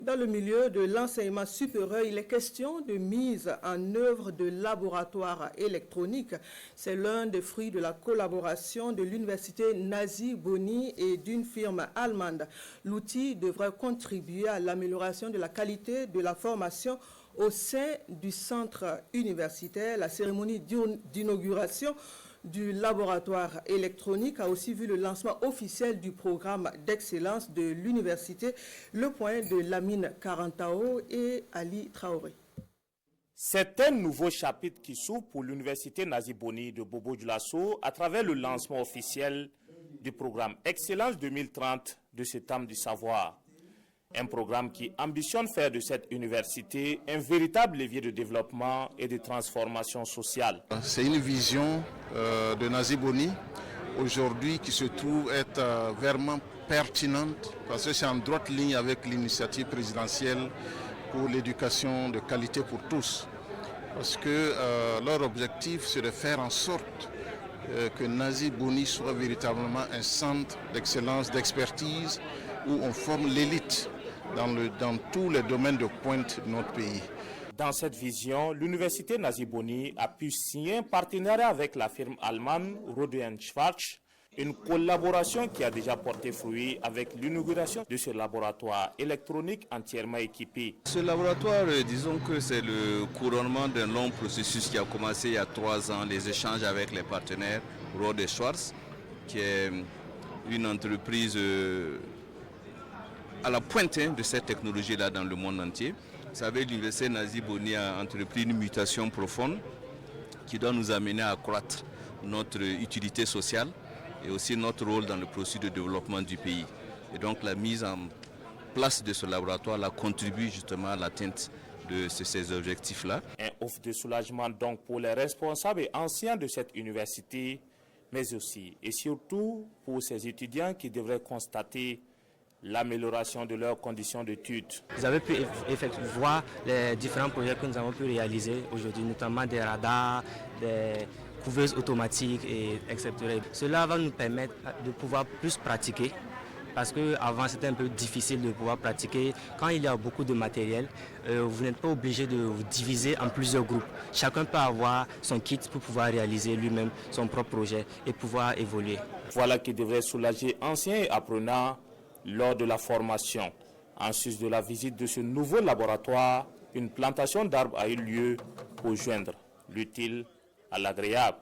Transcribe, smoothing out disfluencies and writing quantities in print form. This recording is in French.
Dans le milieu de l'enseignement supérieur, il est question de mise en œuvre de laboratoires électroniques. C'est l'un des fruits de la collaboration de l'université Nazi Boni et d'une firme allemande. L'outil devrait contribuer à l'amélioration de la qualité de la formation au sein du centre universitaire. La cérémonie d'inauguration du laboratoire électronique a aussi vu le lancement officiel du programme d'excellence de l'université. Le point de Lamine Karantao et Ali Traoré. C'est un nouveau chapitre qui s'ouvre pour l'université Nazi Boni de Bobo-Dioulasso à travers le lancement officiel du programme Excellence 2030 de ce temple du savoir. Un programme qui ambitionne faire de cette université un véritable levier de développement et de transformation sociale. C'est une vision de Nazi Boni aujourd'hui qui se trouve être vraiment pertinente parce que c'est en droite ligne avec l'initiative présidentielle pour l'éducation de qualité pour tous. Parce que leur objectif c'est de faire en sorte que Nazi Boni soit véritablement un centre d'excellence, d'expertise où on forme l'élite dans tous les domaines de pointe de notre pays. Dans cette vision, l'université Nazi Boni a pu signer un partenariat avec la firme allemande Rohde & Schwarz, une collaboration qui a déjà porté fruit avec l'inauguration de ce laboratoire électronique entièrement équipé. Ce laboratoire, disons que c'est le couronnement d'un long processus qui a commencé il y a 3 ans, les échanges avec les partenaires Rohde & Schwarz, qui est une entreprise à la pointe de cette technologie-là dans le monde entier. Vous savez, l'université Nazi Boni a entrepris une mutation profonde qui doit nous amener à accroître notre utilité sociale et aussi notre rôle dans le processus de développement du pays. Et donc la mise en place de ce laboratoire contribue justement à l'atteinte de ces objectifs-là. Un ouf de soulagement donc pour les responsables et anciens de cette université, mais aussi et surtout pour ces étudiants qui devraient constater l'amélioration de leurs conditions d'études. Vous avez pu voir les différents projets que nous avons pu réaliser aujourd'hui, notamment des radars, des couveuses automatiques, etc. Cela va nous permettre de pouvoir plus pratiquer, parce qu'avant c'était un peu difficile de pouvoir pratiquer. Quand il y a beaucoup de matériel, vous n'êtes pas obligé de vous diviser en plusieurs groupes. Chacun peut avoir son kit pour pouvoir réaliser lui-même son propre projet et pouvoir évoluer. Voilà qui devrait soulager anciens et apprenants lors de la formation. En sus de la visite de ce nouveau laboratoire, une plantation d'arbres a eu lieu pour joindre l'utile à l'agréable.